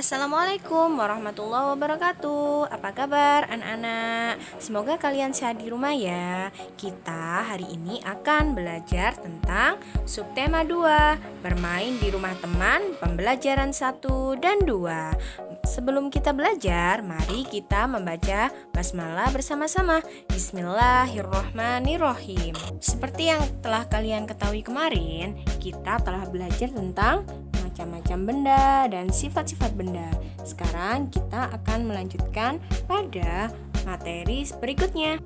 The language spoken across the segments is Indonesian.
Assalamualaikum warahmatullahi wabarakatuh. Apa kabar anak-anak? Semoga kalian sehat di rumah ya. Kita hari ini akan belajar tentang subtema 2, bermain di rumah teman, pembelajaran 1 dan 2. Sebelum kita belajar, mari kita membaca basmalah bersama-sama. Bismillahirrohmanirrohim. Seperti yang telah kalian ketahui kemarin, kita telah belajar tentang macam-macam benda dan sifat-sifat benda. Sekarang kita akan melanjutkan pada materi berikutnya.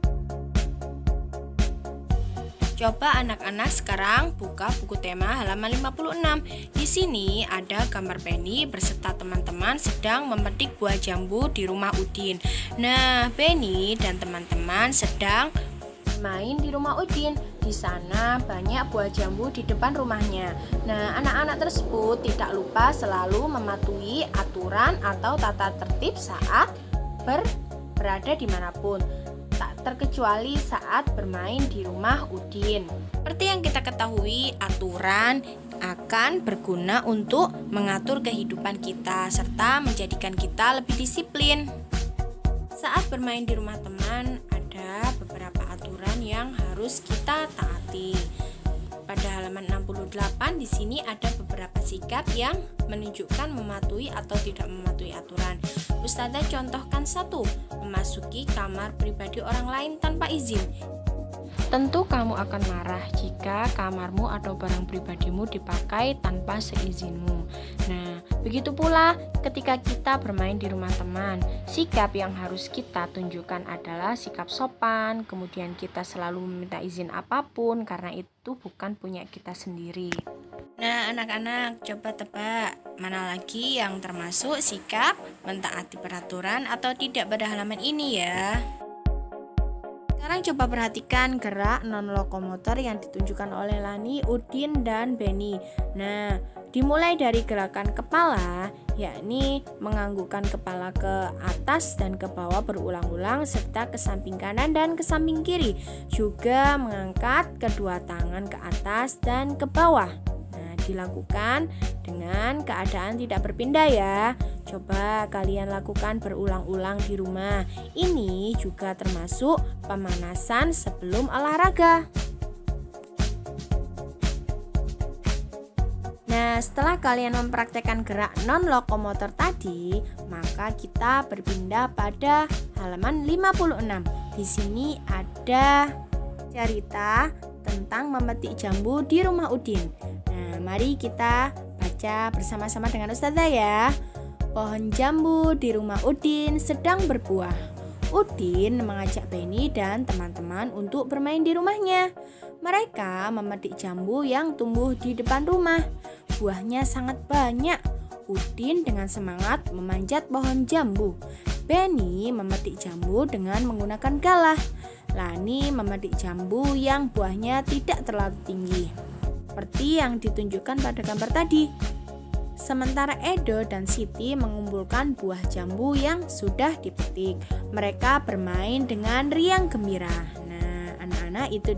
Coba anak-anak sekarang buka buku tema halaman 56. Di sini ada gambar Benny berserta teman-teman sedang memetik buah jambu di rumah Udin. Nah, Benny dan teman-teman sedang main di rumah Udin. Di sana banyak buah jambu di depan rumahnya. Nah, anak-anak tersebut tidak lupa selalu mematuhi aturan atau tata tertib saat berada dimanapun, tak terkecuali saat bermain di rumah Udin. Seperti yang kita ketahui, aturan akan berguna untuk mengatur kehidupan kita serta menjadikan kita lebih disiplin. Saat bermain di rumah teman, ada beberapa aturan yang harus kita taati. Pada halaman 68 di sini ada beberapa sikap yang menunjukkan mematuhi atau tidak mematuhi aturan. Ustazah contohkan 1, memasuki kamar pribadi orang lain tanpa izin. Tentu kamu akan marah jika kamarmu atau barang pribadimu dipakai tanpa seizinmu. Nah, begitu pula ketika kita bermain di rumah teman. Sikap yang harus kita tunjukkan adalah sikap sopan, kemudian kita selalu meminta izin apapun karena itu bukan punya kita sendiri. Nah, anak-anak coba tebak mana lagi yang termasuk sikap mentaati peraturan atau tidak pada halaman ini ya. Sekarang coba perhatikan gerak non-lokomotor yang ditunjukkan oleh Lani, Udin, dan Benny. Nah, dimulai dari gerakan kepala, yakni menganggukkan kepala ke atas dan ke bawah berulang-ulang serta ke samping kanan dan ke samping kiri. Juga mengangkat kedua tangan ke atas dan ke bawah. Nah, dilakukan dengan keadaan tidak berpindah ya. Coba kalian lakukan berulang-ulang di rumah. Ini juga termasuk pemanasan sebelum olahraga. Nah, setelah kalian mempraktekkan gerak non-lokomotor tadi, maka kita berpindah pada halaman 56. Di sini ada cerita tentang memetik jambu di rumah Udin. Nah, mari kita baca bersama-sama dengan Ustazah ya. Pohon jambu di rumah Udin sedang berbuah. Udin mengajak Benny dan teman-teman untuk bermain di rumahnya. Mereka memetik jambu yang tumbuh di depan rumah. Buahnya sangat banyak. Udin dengan semangat memanjat pohon jambu. Benny memetik jambu dengan menggunakan galah. Lani memetik jambu yang buahnya tidak terlalu tinggi, seperti yang ditunjukkan pada gambar tadi. Sementara Edo dan Siti mengumpulkan buah jambu yang sudah dipetik. Mereka bermain dengan riang gembira. Nah, anak-anak itu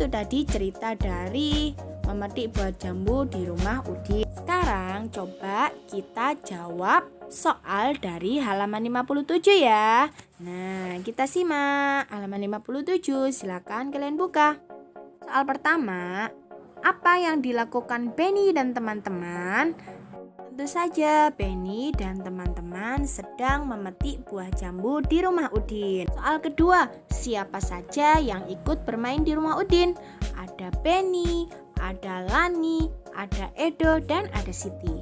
tadi cerita dari memetik buah jambu di rumah Udin. Sekarang coba kita jawab soal dari halaman 57 ya. Nah, kita simak halaman 57. Silakan kalian buka. Soal pertama, apa yang dilakukan Benny dan teman-teman? Tentu saja Benny dan teman-teman sedang memetik buah jambu di rumah Udin. Soal kedua, siapa saja yang ikut bermain di rumah Udin? Ada Benny, ada Lani, ada Edo, dan ada Siti.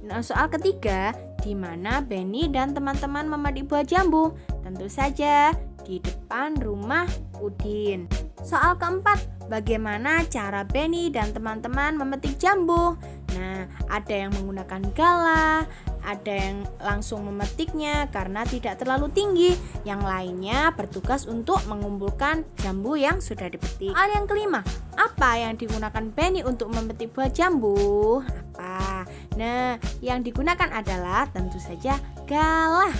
Nah, soal ketiga, di mana Benny dan teman-teman memetik buah jambu? Tentu saja di depan rumah Udin. Soal keempat, bagaimana cara Benny dan teman-teman memetik jambu? Nah, ada yang menggunakan galah, ada yang langsung memetiknya karena tidak terlalu tinggi. Yang lainnya bertugas untuk mengumpulkan jambu yang sudah dipetik. Soal yang kelima, apa yang digunakan Benny untuk memetik buah jambu? Apa? Nah, yang digunakan adalah tentu saja galah.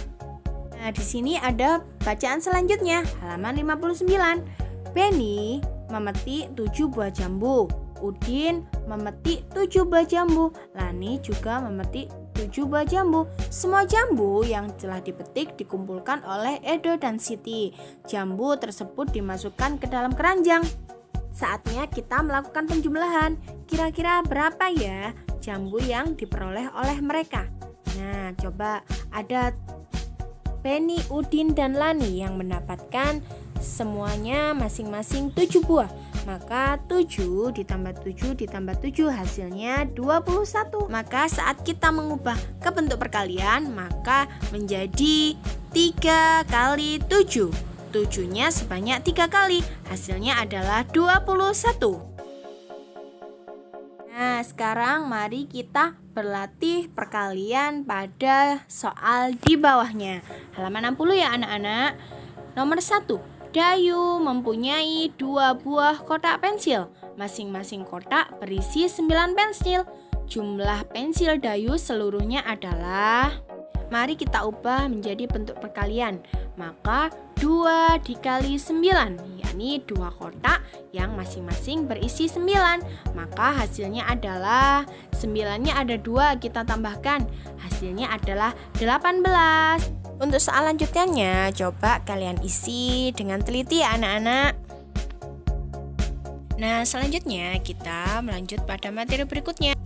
Nah, di sini ada bacaan selanjutnya, halaman 59. Benny memetik 7 buah jambu. Udin memetik 7 buah jambu. Lani juga memetik 7 buah jambu. Semua jambu yang telah dipetik dikumpulkan oleh Edo dan Siti. Jambu tersebut dimasukkan ke dalam keranjang. Saatnya kita melakukan penjumlahan. Kira-kira berapa ya jambu yang diperoleh oleh mereka? Nah, coba ada Penny, Udin, dan Lani yang mendapatkan semuanya masing-masing 7 buah. Maka 7 ditambah 7 ditambah 7 hasilnya 21. Maka saat kita mengubah ke bentuk perkalian, maka menjadi 3 kali 7. 7-nya sebanyak 3 kali, hasilnya adalah 21. Nah, sekarang mari kita berlatih perkalian pada soal di bawahnya. Halaman 60 ya anak-anak. Nomor 1, Dayu mempunyai 2 buah kotak pensil. Masing-masing kotak berisi 9 pensil. Jumlah pensil Dayu seluruhnya adalah, mari kita ubah menjadi bentuk perkalian. Maka 2 dikali 9, yakni 2 kotak yang masing-masing berisi 9. Maka hasilnya adalah, 9-nya ada 2, kita tambahkan. Hasilnya adalah 18. Untuk soal lanjutannya, coba kalian isi dengan teliti ya anak-anak. Nah, selanjutnya kita melanjut pada materi berikutnya.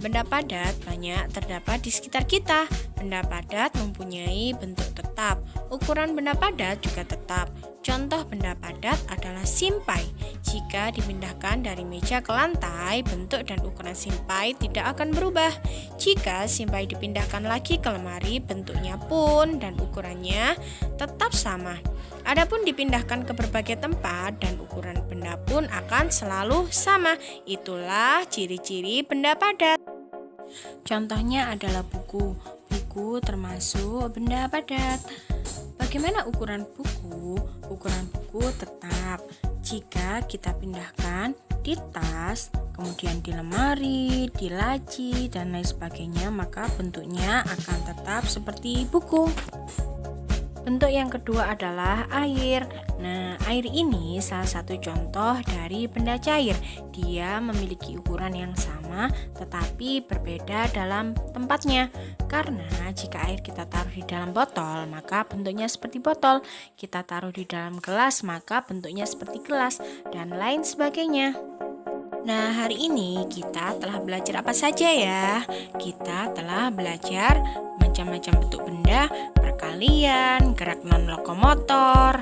Benda padat banyak terdapat di sekitar kita. Benda padat mempunyai bentuk tetap. Ukuran benda padat juga tetap. Contoh benda padat adalah simpai. Jika dipindahkan dari meja ke lantai, bentuk dan ukuran simpai tidak akan berubah. Jika simpai dipindahkan lagi ke lemari, bentuknya pun dan ukurannya tetap sama. Adapun dipindahkan ke berbagai tempat dan ukuran benda pun akan selalu sama. Itulah ciri-ciri benda padat. Contohnya adalah buku. Buku termasuk benda padat. Bagaimana ukuran buku? Ukuran buku tetap. Jika kita pindahkan di tas, kemudian di lemari, di laci, dan lain sebagainya, maka bentuknya akan tetap seperti buku. Bentuk yang kedua adalah air. Nah, air ini salah satu contoh dari benda cair. Dia memiliki ukuran yang sama tetapi berbeda dalam tempatnya. Karena jika air kita taruh di dalam botol, maka bentuknya seperti botol. Kita taruh di dalam gelas, maka bentuknya seperti gelas, dan lain sebagainya. Nah, hari ini kita telah belajar apa saja ya? Kita telah belajar macam-macam bentuk benda, perkalian, gerak non-lokomotor,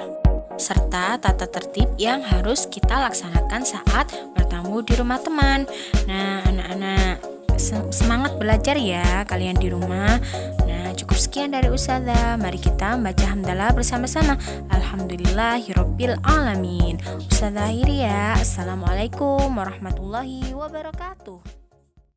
serta tata tertib yang harus kita laksanakan saat bertemu di rumah teman. Nah, anak-anak, semangat belajar ya kalian di rumah. Nah, cukup sekian dari Ustazah. Mari kita membaca hamdalah bersama-sama. Alhamdulillahirabbil alamin. Ustazah akhiri ya. Assalamualaikum warahmatullahi wabarakatuh.